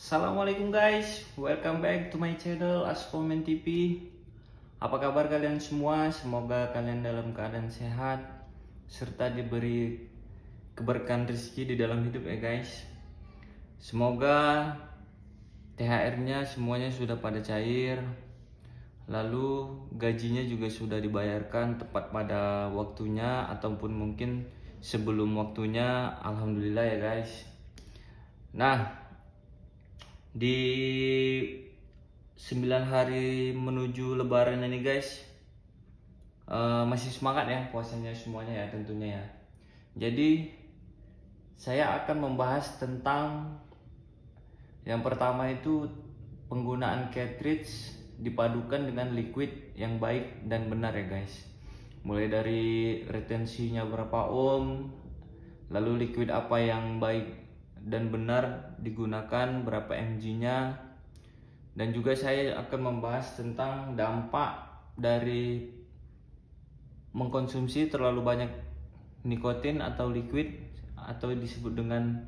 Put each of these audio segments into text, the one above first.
Assalamualaikum guys, welcome back to my channel Aspomen TV. Apa kabar kalian semua? Semoga kalian dalam keadaan sehat serta diberi keberkahan rezeki di dalam hidup ya guys. Semoga THR-nya semuanya sudah pada cair, lalu gajinya juga sudah dibayarkan tepat pada waktunya ataupun mungkin sebelum waktunya. Alhamdulillah ya guys. Nah, di 9 hari menuju lebaran ini guys, masih semangat ya puasanya semuanya ya tentunya ya. Jadi saya akan membahas tentang yang pertama itu penggunaan cartridge dipadukan dengan liquid yang baik dan benar ya guys. Mulai dari retensinya berapa ohm, lalu liquid apa yang baik dan benar digunakan, berapa mg-nya, dan juga saya akan membahas tentang dampak dari mengkonsumsi terlalu banyak nikotin atau liquid atau disebut dengan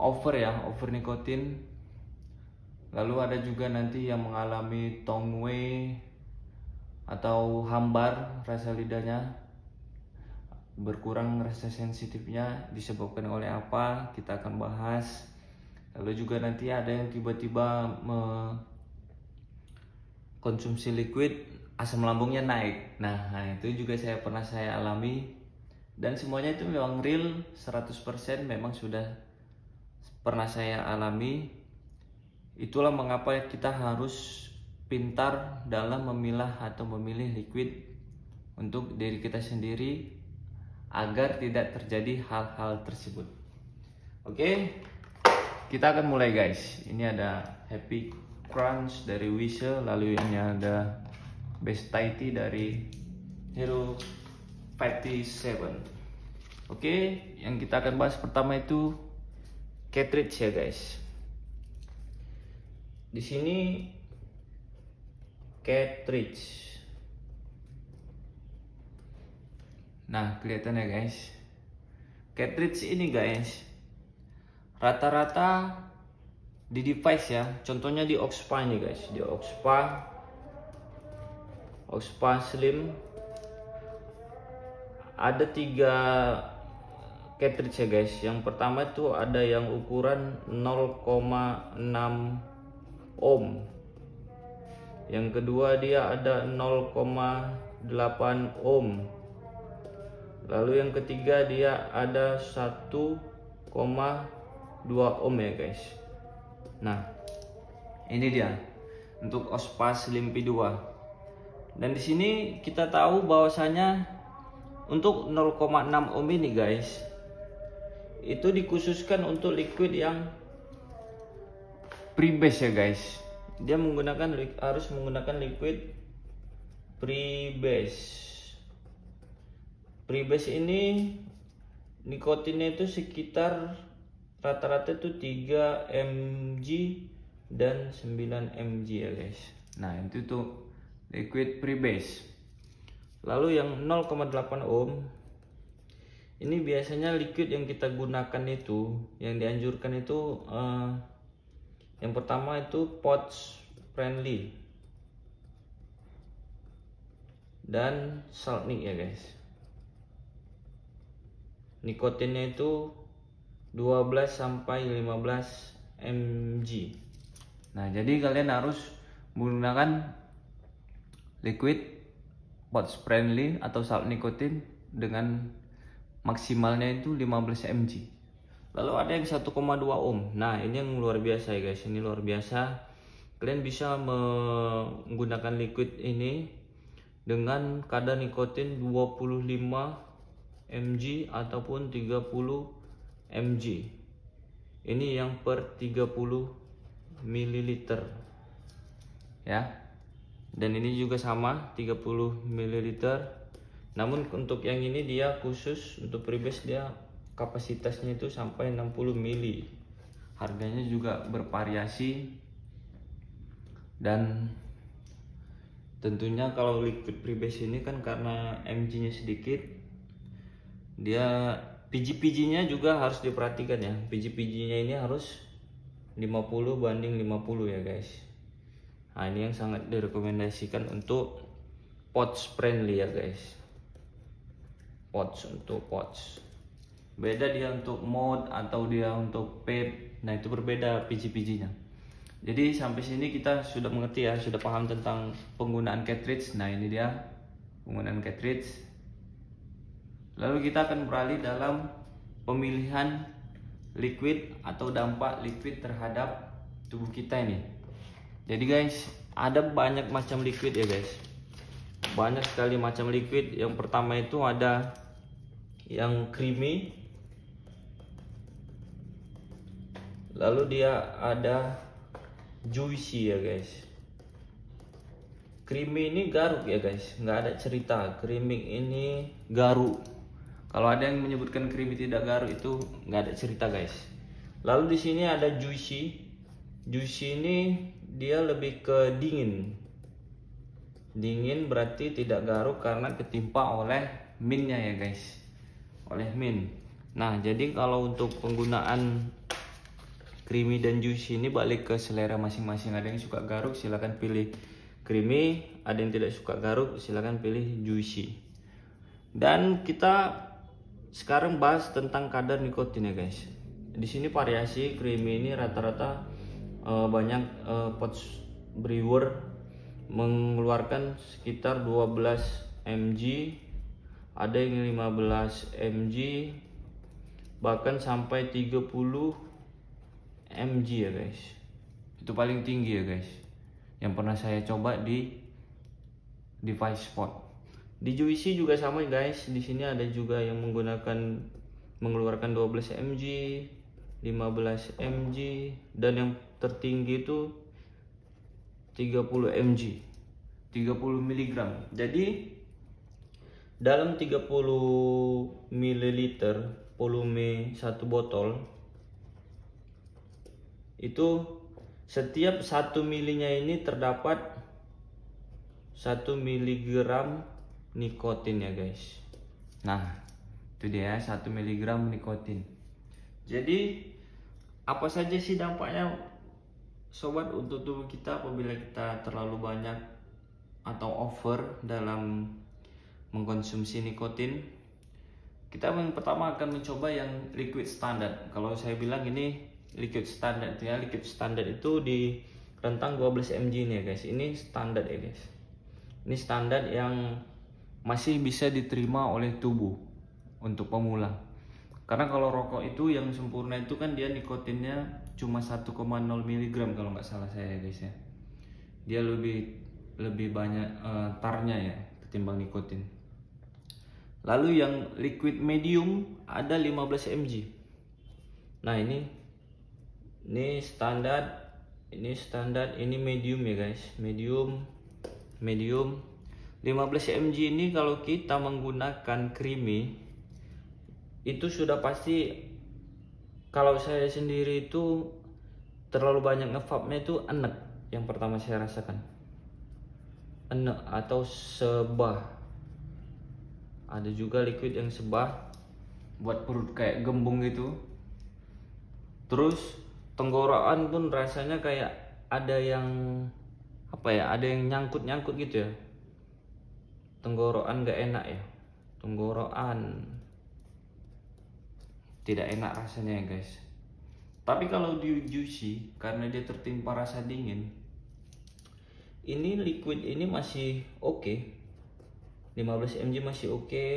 over nikotin. Lalu ada juga nanti yang mengalami tongue way atau hambar rasa lidahnya, berkurang rasa sensitifnya disebabkan oleh apa, kita akan bahas. Lalu juga nanti ada yang tiba-tiba konsumsi liquid asam lambungnya naik. Nah itu juga pernah saya alami, dan semuanya itu memang real 100%, memang sudah pernah saya alami. Itulah mengapa kita harus pintar dalam memilah atau memilih liquid untuk diri kita sendiri agar tidak terjadi hal-hal tersebut. Oke, kita akan mulai guys. Ini ada Happy Crunch dari Wise, lalu ini ada Best Taiti dari Hero 57. Oke, yang kita akan bahas pertama itu cartridge ya guys. Di sini cartridge. Nah, kelihatan ya guys. Cartridge ini guys, rata-rata di device ya. Contohnya di Oxpa nih guys, di Oxpa Slim ada 3 cartridge ya guys. Yang pertama itu ada yang ukuran 0,6 ohm. Yang kedua dia ada 0,8 ohm. Lalu yang ketiga dia ada 1,2 ohm ya guys. Nah, ini dia untuk Oxpa Slim P2. Dan di sini kita tahu bahwasanya untuk 0,6 ohm ini guys, itu dikhususkan untuk liquid yang pre-base ya guys. Dia harus menggunakan liquid pre-base. Pre-base ini nikotinnya itu sekitar rata-rata itu 3 mg dan 9 mg ya guys. Nah itu tuh liquid pre-base. Lalu yang 0,8 ohm ini biasanya liquid yang kita gunakan itu, yang dianjurkan itu yang pertama itu pouch friendly dan Saltnik ya guys. Nikotinnya itu 12 sampai 15 mg. Nah, jadi kalian harus menggunakan liquid pouch friendly atau salt nikotin dengan maksimalnya itu 15 mg. Lalu ada yang 1,2 ohm. Nah, ini yang luar biasa ya guys. Ini luar biasa. Kalian bisa menggunakan liquid ini dengan kadar nikotin 25 mg ataupun 30 mg. Ini yang per 30 ml ya. Dan ini juga sama 30 ml. Namun untuk yang ini dia khusus untuk pre-base, dia kapasitasnya itu sampai 60 ml. Harganya juga bervariasi. Dan tentunya kalau liquid pre-base ini kan karena mg-nya sedikit, dia PG-nya juga harus diperhatikan ya. PG-nya ini harus 50/50 ya guys. Nah ini yang sangat direkomendasikan untuk pouch friendly ya guys. Untuk pouch. Beda dia untuk mode atau dia untuk pet. Nah itu berbeda PG-nya. Jadi sampai sini kita sudah mengerti ya, sudah paham tentang penggunaan cartridge. Nah ini dia penggunaan cartridge. Lalu kita akan beralih dalam pemilihan liquid atau dampak liquid terhadap tubuh kita ini. Jadi guys, ada banyak macam liquid ya guys. Banyak sekali macam liquid. Yang pertama itu ada yang creamy. Lalu dia ada juicy ya guys. Creamy ini garuk ya guys, nggak ada cerita. Creamy ini garuk. Kalau ada yang menyebutkan creamy tidak garuk itu nggak ada cerita guys. Lalu di sini ada juicy. Juicy ini dia lebih ke dingin. Dingin berarti tidak garuk karena ketimpa oleh mintnya ya guys. Oleh mint. Nah jadi kalau untuk penggunaan creamy dan juicy ini balik ke selera masing-masing. Ada yang suka garuk silahkan pilih creamy, ada yang tidak suka garuk silahkan pilih juicy. Dan kita sekarang bahas tentang kadar nikotin ya guys. Di sini variasi creamy ini rata-rata banyak pouch brewer mengeluarkan sekitar 12 mg, ada yang 15 mg, bahkan sampai 30 mg ya guys. Itu paling tinggi ya guys yang pernah saya coba di device spot. Di juicy juga sama guys. Di sini ada juga yang mengeluarkan 12 mg, 15 mg, dan yang tertinggi itu 30 mg, 30 mg. Jadi dalam 30 ml volume satu botol itu setiap 1 milinya ini terdapat 1 mg nikotin ya guys. Nah itu dia 1 mg nikotin. Jadi apa saja sih dampaknya sobat untuk tubuh kita apabila kita terlalu banyak atau over dalam mengkonsumsi nikotin? Kita yang pertama akan mencoba yang liquid standard. Kalau saya bilang ini liquid standard ya, liquid standard itu di rentang 12 mg nih ya guys. Ini standar ya guys. Ini standar yang masih bisa diterima oleh tubuh untuk pemula. Karena kalau rokok itu yang sempurna itu kan dia nikotinnya cuma 1,0 mg kalau nggak salah saya ya guys ya. Dia lebih banyak tarnya ya ketimbang nikotin. Lalu yang liquid medium ada 15 mg. Nah ini standar, ini medium ya guys, medium 15 mg ini kalau kita menggunakan creamy itu sudah pasti, kalau saya sendiri itu terlalu banyak ngevapnya itu enek. Yang pertama saya rasakan enek atau sebah. Ada juga liquid yang sebah buat perut kayak gembung gitu. Terus tenggorokan pun rasanya kayak ada yang ada yang nyangkut gitu ya. Tenggorokan gak enak ya, tenggorokan tidak enak rasanya ya guys. Tapi kalau di juicy karena dia tertimpa rasa dingin, ini liquid ini masih oke. 15 mg masih oke.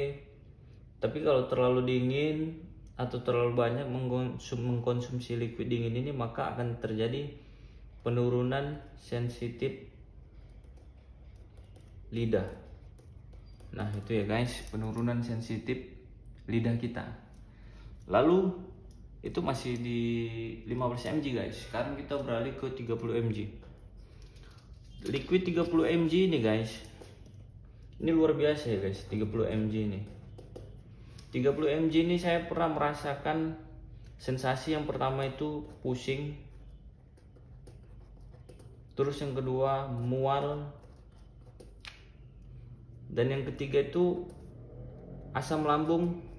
Tapi kalau terlalu dingin atau terlalu banyak mengkonsumsi liquid dingin ini, maka akan terjadi penurunan sensitif lidah. Nah itu ya guys, penurunan sensitif lidah kita. Lalu itu masih di 15 mg guys. Sekarang kita beralih ke 30 mg. Liquid 30 mg ini guys, ini luar biasa ya guys. 30 mg ini, 30 mg ini saya pernah merasakan sensasi yang pertama itu pusing, terus yang kedua mual, dan yang ketiga itu asam lambung.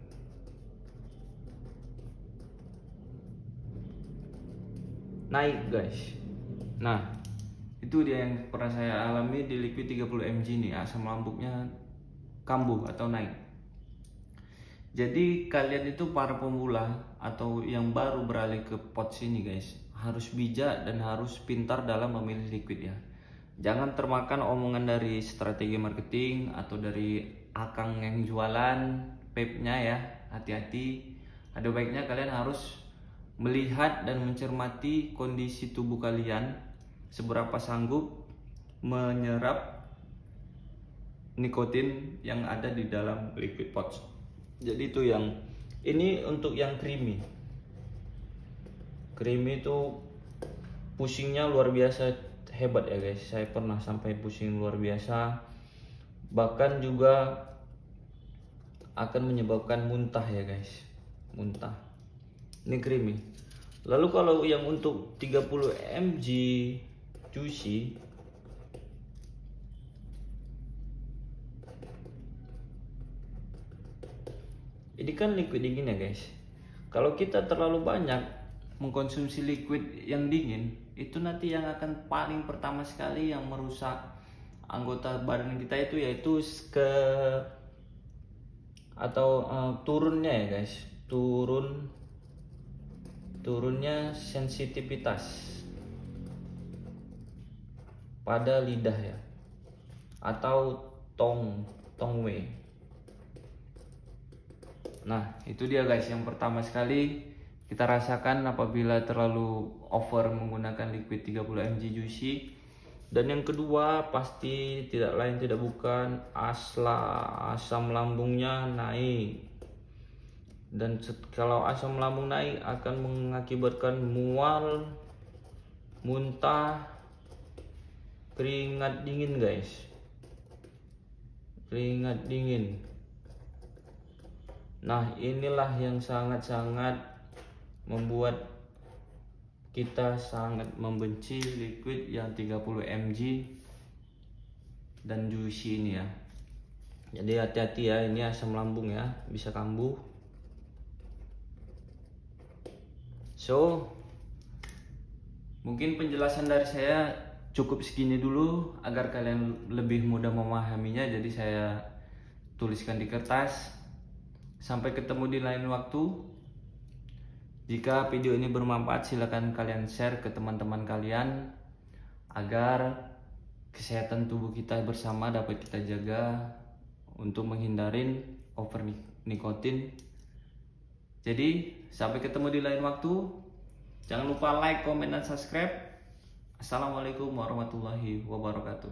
naik guys. Nah, itu dia yang pernah saya alami di liquid 30 mg nih, asam lambungnya kambuh atau naik. Jadi kalian itu para pemula atau yang baru beralih ke pots ini guys, harus bijak dan harus pintar dalam memilih liquid ya. Jangan termakan omongan dari strategi marketing atau dari akang yang jualan vape-nya ya. Hati-hati. Ada baiknya kalian harus melihat dan mencermati kondisi tubuh kalian, seberapa sanggup menyerap nikotin yang ada di dalam liquid pots. Jadi itu yang ini untuk yang creamy. Creamy itu pusingnya luar biasa hebat ya guys. Saya pernah sampai pusing luar biasa. Bahkan juga akan menyebabkan muntah ya guys. Muntah. Ini creamy. Lalu kalau yang untuk 30 mg juicy, ini kan liquid dingin ya guys. Kalau kita terlalu banyak mengkonsumsi liquid yang dingin, itu nanti yang akan paling pertama sekali yang merusak anggota badan kita itu yaitu turunnya ya guys, turunnya sensitivitas pada lidah ya, atau tongwe. Nah itu dia guys, yang pertama sekali kita rasakan apabila terlalu over menggunakan liquid 30 mg juicy. Dan yang kedua pasti tidak lain tidak bukan asam lambungnya naik. Dan kalau asam lambung naik akan mengakibatkan mual, muntah, keringat dingin guys. Keringat dingin. Nah inilah yang sangat-sangat membuat kita sangat membenci liquid yang 30 mg dan juicy ini ya. Jadi hati-hati ya, ini asam lambung ya, bisa kambuh. So mungkin penjelasan dari saya cukup segini dulu agar kalian lebih mudah memahaminya. Jadi saya tuliskan di kertas. Sampai ketemu di lain waktu. Jika video ini bermanfaat, silakan kalian share ke teman-teman kalian agar kesehatan tubuh kita bersama dapat kita jaga untuk menghindarin over nikotin. Jadi sampai ketemu di lain waktu. Jangan lupa like, comment, dan subscribe. Assalamualaikum warahmatullahi wabarakatuh.